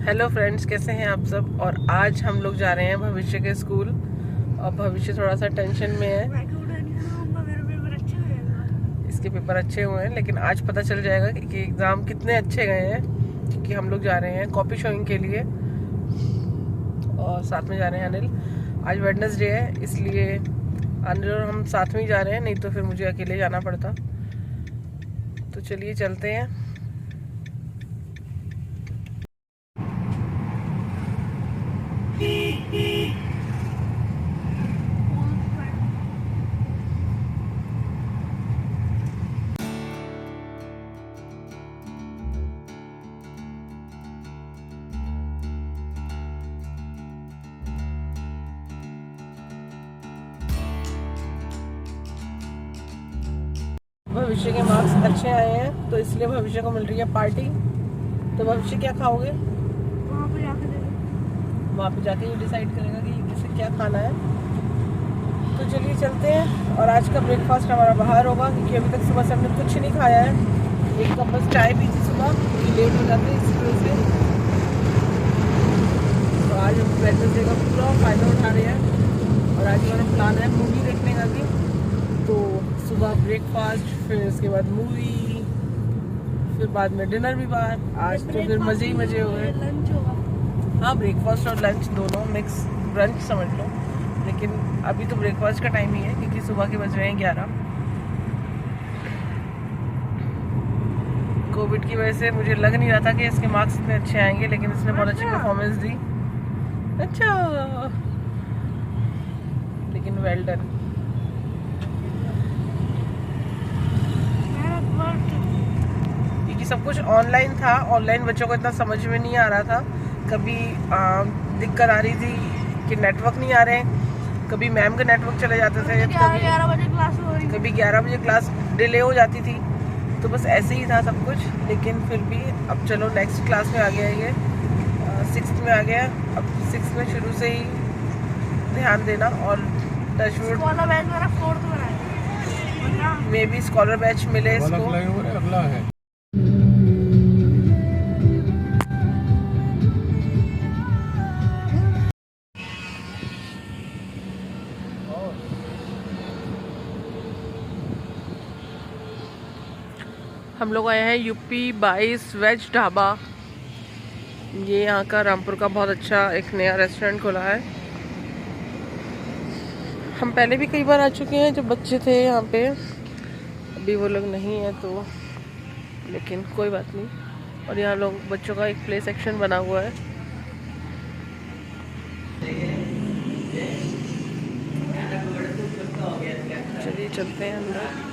Hello friends, कैसे हैं आप सब। और आज हम लोग जा रहे हैं भविष्य के स्कूल। और भविष्य थोड़ा सा टेंशन में है, इसके पेपर अच्छे हुए हैं, लेकिन आज पता चल जाएगा कि एग्ज़ाम कितने अच्छे गए हैं, क्योंकि हम लोग जा रहे हैं कॉपी शोइंग के लिए और साथ में जा रहे हैं अनिल। आज वेडनेसडे है, इसलिए अनिल और हम साथ में ही जा रहे हैं, नहीं तो फिर मुझे अकेले जाना पड़ता। तो चलिए चलते हैं। भविष्य के मार्क्स अच्छे आए हैं, तो इसलिए भविष्य को मिल रही है पार्टी। तो भविष्य क्या खाओगे? वहाँ पे जाके ये डिसाइड करेगा कि किसे क्या खाना है। तो चलिए चलते हैं। और आज का ब्रेकफास्ट हमारा बाहर होगा, क्योंकि अभी तक सुबह से हमने कुछ नहीं खाया है। एक कप बस चाय पी थी सुबह, क्योंकि लेट हो जाते हैं इस वजह से। तो आज हम वेडनेसडे का पूरा फायदा उठा रहे हैं। और आज हमारा प्लान है मूवी देखने का भी। तो सुबह ब्रेकफास्ट, फिर उसके बाद मूवी, फिर बाद में डिनर भी बाहर। आज तो फिर मज़े ही मज़े हो गए। हाँ, ब्रेकफास्ट और लंच दोनों मिक्स, ब्रंच समझ लो। लेकिन अभी तो ब्रेकफास्ट का टाइम ही है, क्योंकि सुबह के बज रहे हैं 11। कोविड की वजह से मुझे लग नहीं रहा था कि इसके मार्क्स इतने अच्छे आएंगे, लेकिन इसने बहुत अच्छी परफॉर्मेंस दी। अच्छा, लेकिन वेल डन। क्योंकि सब कुछ ऑनलाइन था, ऑनलाइन बच्चों को इतना समझ में नहीं आ रहा था। कभी दिक्कत आ रही थी कि नेटवर्क नहीं आ रहे, कभी मैम के नेटवर्क चले जाते थे, कभी 11 बजे क्लास डिले हो जाती थी। तो बस ऐसे ही था सब कुछ। लेकिन फिर भी अब चलो नेक्स्ट क्लास में आ गया, ये 6th में आ गया। अब 6th में शुरू से ही ध्यान देना। और touchwood may be scholar batch मिले इसको। अगला है। हम लोग आए हैं यूपी 22 वेज ढाबा। ये यहाँ का रामपुर का बहुत अच्छा एक नया रेस्टोरेंट खुला है। हम पहले भी कई बार आ चुके हैं जब बच्चे थे यहाँ पे। अभी वो लोग नहीं है तो, लेकिन कोई बात नहीं। और यहाँ लोग बच्चों का एक प्ले सेक्शन बना हुआ है। चलिए चलते हैं अंदर।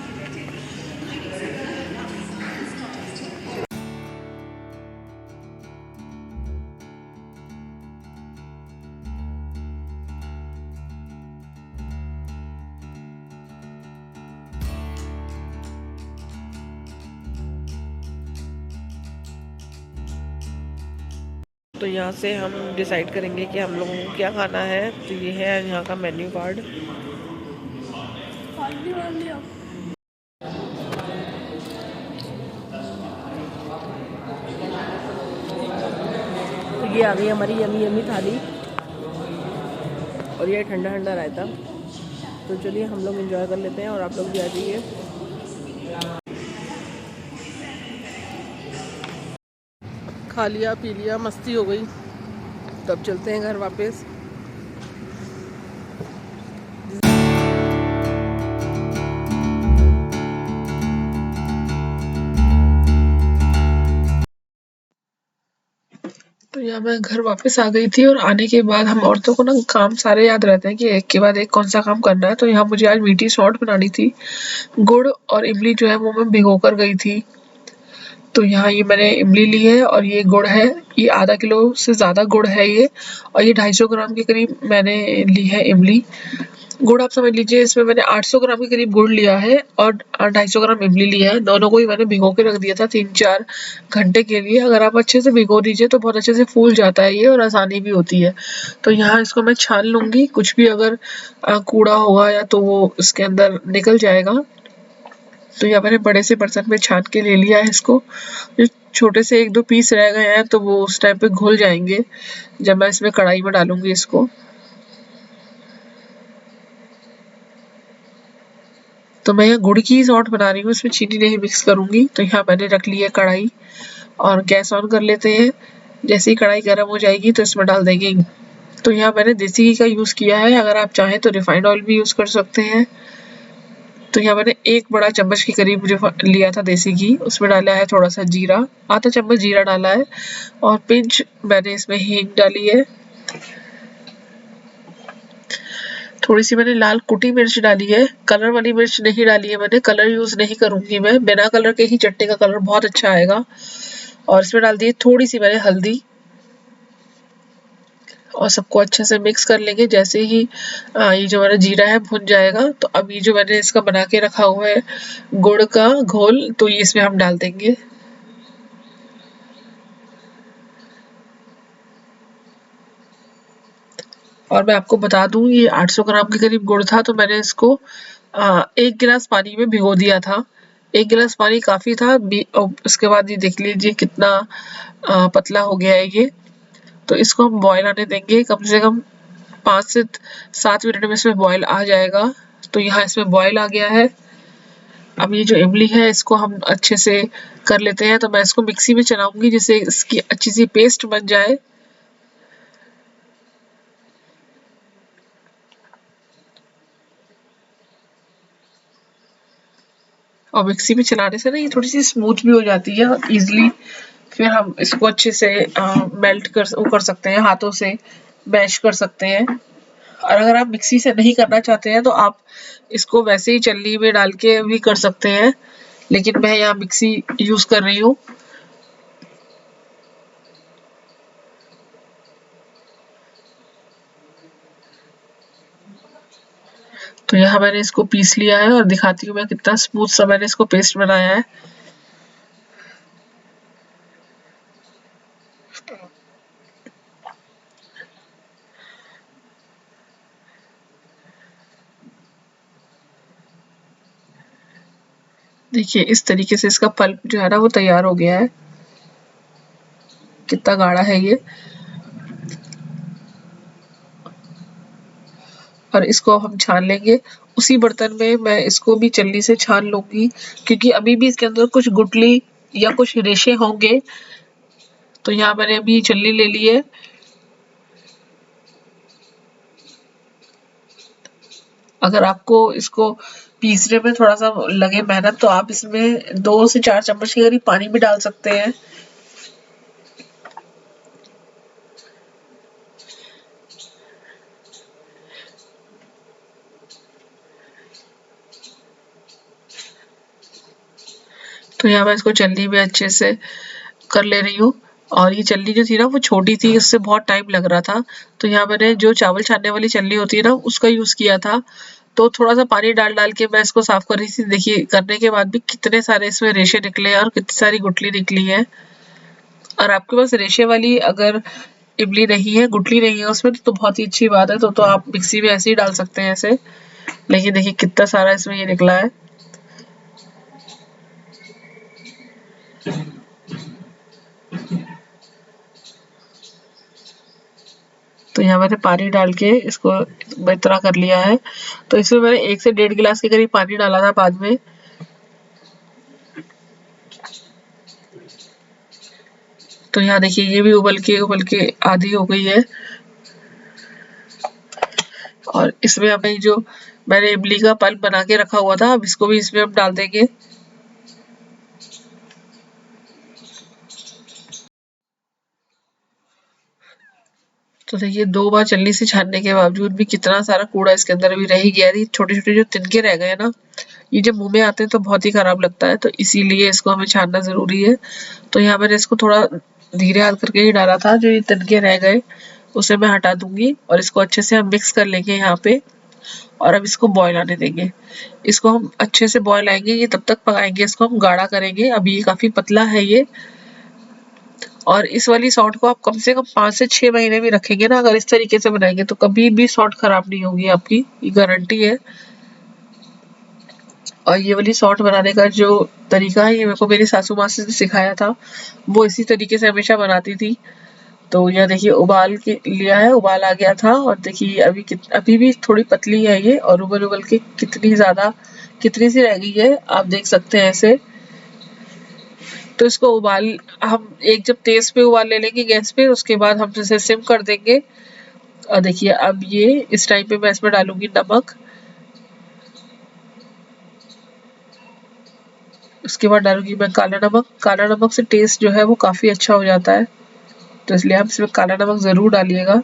तो यहाँ से हम डिसाइड करेंगे कि हम लोगों को क्या खाना है। तो ये है यहाँ का मेन्यू कार्ड। तो ये आ गई हमारी यमी यमी थाली, और ये ठंडा ठंडा रायता। तो चलिए हम लोग एंजॉय कर लेते हैं, और आप लोग भी आ जाइए। खा लिया पी लिया, मस्ती हो गई। तब चलते हैं घर वापस। तो यहाँ मैं घर वापस आ गई थी, और आने के बाद हम औरतों को ना काम सारे याद रहते हैं कि एक के बाद एक कौन सा काम करना है। तो यहाँ मुझे आज मीठी सौंठ बनानी थी। गुड़ और इमली जो है वो मैं भिगो कर गई थी। तो यहाँ ये मैंने इमली ली है, और ये गुड़ है। ये आधा किलो से ज़्यादा गुड़ है ये। और ये 250 ग्राम के करीब मैंने ली है इमली। गुड़ आप समझ लीजिए, इसमें मैंने 800 ग्राम के करीब गुड़ लिया है, और 250 ग्राम इमली लिया है। दोनों को ही मैंने भिगो के रख दिया था 3-4 घंटे के लिए। अगर आप अच्छे से भिगो दीजिए तो बहुत अच्छे से फूल जाता है ये, और आसानी भी होती है। तो यहाँ इसको मैं छान लूँगी, कुछ भी अगर कूड़ा होगा या तो वो इसके अंदर निकल जाएगा। तो यहाँ मैंने बड़े से बर्तन में छान के ले लिया है इसको। छोटे से 1-2 पीस रह गए हैं तो वो उस टाइम पे घुल जाएंगे जब मैं इसमें कढ़ाई में डालूंगी इसको। तो मैं यहाँ गुड़ की सौंठ बना रही हूँ, इसमें चीनी नहीं मिक्स करूंगी। तो यहाँ मैंने रख ली है कढ़ाई और गैस ऑन कर लेते हैं। जैसे ही कढ़ाई गर्म हो जाएगी तो इसमें डाल देंगे। तो यहाँ मैंने देसी घी का यूज़ किया है, अगर आप चाहें तो रिफाइंड ऑयल भी यूज़ कर सकते हैं। तो यहाँ मैंने 1 बड़ा चम्मच के करीब लिया था देसी घी, उसमें डाला है थोड़ा सा जीरा, आधा चम्मच जीरा डाला है और पिंच मैंने इसमें हींग डाली है। थोड़ी सी मैंने लाल कुटी मिर्च डाली है, कलर वाली मिर्च नहीं डाली है मैंने, कलर यूज़ नहीं करूँगी मैं, बिना कलर के ही चटनी का कलर बहुत अच्छा आएगा। और इसमें डाल दी है थोड़ी सी मैंने हल्दी और सबको अच्छे से मिक्स कर लेंगे। जैसे ही ये जो हमारा जीरा है भुन जाएगा तो अब ये जो मैंने इसका बना के रखा हुआ है गुड़ का घोल, तो ये इसमें हम डाल देंगे। और मैं आपको बता दूं ये 800 ग्राम के करीब गुड़ था, तो मैंने इसको 1 गिलास पानी में भिगो दिया था। 1 गिलास पानी काफ़ी था। उसके बाद ये देख लीजिए कितना पतला हो गया है ये। तो इसको हम बॉयल आने देंगे, कम से कम 5 से 7 मिनट में इसमें बॉयल आ जाएगा। तो यहाँ इसमें बॉयल आ गया है। अब ये जो इमली है इसको हम अच्छे से कर लेते हैं। तो मैं इसको मिक्सी में चलाऊंगी जिससे इसकी अच्छी सी पेस्ट बन जाए। और मिक्सी में चलाने से ना ये थोड़ी सी स्मूथ भी हो जाती है इजीली। फिर हम इसको अच्छे से मेल्ट कर सकते हैं, हाथों से मैश कर सकते हैं। और अगर आप मिक्सी से नहीं करना चाहते हैं तो आप इसको वैसे ही चलनी में डाल के भी कर सकते हैं, लेकिन मैं यहाँ मिक्सी यूज कर रही हूँ। तो यहाँ मैंने इसको पीस लिया है और दिखाती हूँ मैं कितना स्मूथ सा मैंने इसको पेस्ट बनाया है। देखिए इस तरीके से इसका पल्प जो है ना वो तैयार हो गया है। कितना गाढ़ा है ये। और इसको हम छान लेंगे। उसी बर्तन में मैं इसको भी छलनी से छान लूंगी, क्योंकि अभी भी इसके अंदर कुछ गुठली या कुछ रेशे होंगे। तो यहाँ मैंने अभी छलनी ले ली है। अगर आपको इसको पीसने में थोड़ा सा लगे मेहनत तो आप इसमें 2 से 4 चम्मच के करीब पानी भी डाल सकते हैं। तो यहाँ मैं इसको छलनी में अच्छे से कर ले रही हूँ। और ये छलनी जो थी ना वो छोटी थी, उससे बहुत टाइम लग रहा था। तो यहाँ मैंने जो चावल छानने वाली छलनी होती है ना उसका यूज किया था। तो थोड़ा सा पानी डाल डाल के मैं इसको साफ कर रही थी। देखिए करने के बाद भी कितने सारे इसमें रेशे निकले हैं और कितनी सारी गुठली निकली है। और आपके पास रेशे वाली अगर इमली नहीं है, गुठली नहीं है उसमें, तो बहुत ही अच्छी बात है। तो आप मिक्सी में ऐसे ही डाल सकते हैं ऐसे। लेकिन देखिए कितना सारा इसमें ये निकला है। तो यहाँ मैंने पानी डाल के इसको इतना कर लिया है। तो इसमें मैंने 1 से 1.5 गिलास के करीब पानी डाला था बाद में। तो यहाँ देखिए ये भी उबल के आधी हो गई है। और इसमें हमें जो मैंने इमली का पल्प बना के रखा हुआ था अब इसको भी इसमें हम डाल देंगे। तो देखिए 2 बार छलनी से छानने के बावजूद भी कितना सारा कूड़ा इसके अंदर अभी रह ही गया है। छोटे छोटे जो तिनके रह गए ना, ये जब मुंह में आते हैं तो बहुत ही खराब लगता है। तो इसीलिए इसको हमें छानना जरूरी है। तो यहाँ मैंने इसको थोड़ा धीरे हाथ करके ही डाला था। जो ये तिनके रह गए उसे मैं हटा दूंगी और इसको अच्छे से हम मिक्स कर लेंगे यहाँ पे। और अब इसको बॉयल आने देंगे। इसको हम अच्छे से बॉयल आएंगे, ये तब तक पकाएंगे, इसको हम गाढ़ा करेंगे। अभी ये काफी पतला है ये। और इस वाली सॉल्ट को आप कम से कम 5 से 6 महीने भी रखेंगे ना, अगर इस तरीके से बनाएंगे तो कभी भी सॉल्ट खराब नहीं होगी आपकी, ये गारंटी है। और ये वाली सॉट बनाने का जो तरीका है ये मेरे को मेरी सासू माँ से सिखाया था, वो इसी तरीके से हमेशा बनाती थी। तो यह देखिए उबाल के लिया है, उबाल आ गया था और देखिए अभी भी थोड़ी पतली है ये और उबल उबल के कितनी सी रह गई है आप देख सकते हैं ऐसे। तो इसको उबाल हम एक जब तेज पे उबाल ले लेंगे गैस पे, उसके बाद हम इसे सिम कर देंगे। और देखिए अब ये इस टाइम पे मैं इसमें डालूंगी नमक, उसके बाद डालूंगी मैं काला नमक। काला नमक से टेस्ट जो है वो काफ़ी अच्छा हो जाता है, तो इसलिए आप इसमें काला नमक ज़रूर डालिएगा।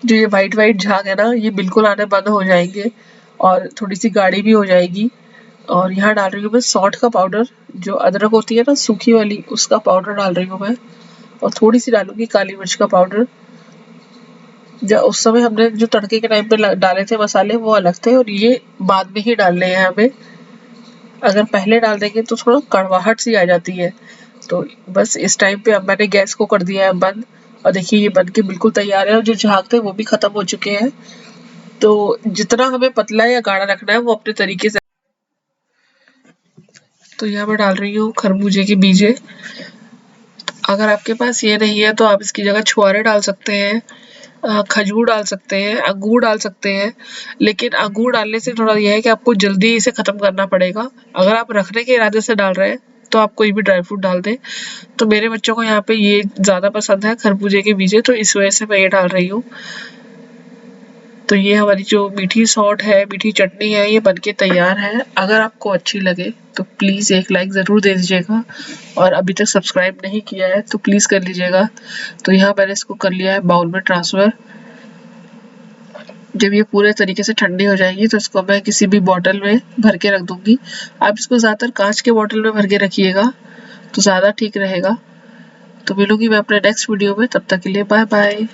जो ये वाइट वाइट झाग है ना ये बिल्कुल आने बंद हो जाएंगे और थोड़ी सी गाढ़ी भी हो जाएगी। और यहाँ डाल रही हूँ मैं सौंठ का पाउडर, जो अदरक होती है ना सूखी वाली, उसका पाउडर डाल रही हूँ मैं। और थोड़ी सी डालूंगी काली मिर्च का पाउडर। जब उस समय हमने जो तड़के के टाइम पे डाले थे मसाले वो अलग थे और ये बाद में ही डालने हैं हमें। अगर पहले डाल देंगे तो थोड़ा कड़वाहट सी आ जाती है। तो बस इस टाइम पे अब मैंने गैस को कर दिया है बंद और देखिए ये बन के बिल्कुल तैयार है और जो झाग थे वो भी खत्म हो चुके हैं। तो जितना हमें पतला या गाढ़ा रखना है वो अपने तरीके से। तो यहाँ मैं डाल रही हूँ खरबूजे के बीजे। अगर आपके पास ये नहीं है तो आप इसकी जगह छुआरे डाल सकते हैं, खजूर डाल सकते हैं, अंगूर डाल सकते हैं। लेकिन अंगूर डालने से थोड़ा यह है कि आपको जल्दी इसे ख़त्म करना पड़ेगा। अगर आप रखने के इरादे से डाल रहे हैं तो आप कोई भी ड्राई फ्रूट डाल दें। तो मेरे बच्चों को यहाँ पे ये ज़्यादा पसंद है खरबूजे के बीजे, तो इस वजह से मैं ये डाल रही हूँ। तो ये हमारी जो मीठी सॉट है, मीठी चटनी है, ये बनके तैयार है। अगर आपको अच्छी लगे तो प्लीज़ एक लाइक ज़रूर दे दीजिएगा और अभी तक सब्सक्राइब नहीं किया है तो प्लीज़ कर लीजिएगा। तो यहाँ मैंने इसको कर लिया है बाउल में ट्रांसफ़र। जब ये पूरे तरीके से ठंडी हो जाएगी तो इसको मैं किसी भी बॉटल में भर के रख दूँगी। आप इसको ज़्यादातर काँच के बॉटल में भर के रखिएगा तो ज़्यादा ठीक रहेगा। तो मिलूँगी मैं अपने नेक्स्ट वीडियो में, तब तक के लिए बाय बाय।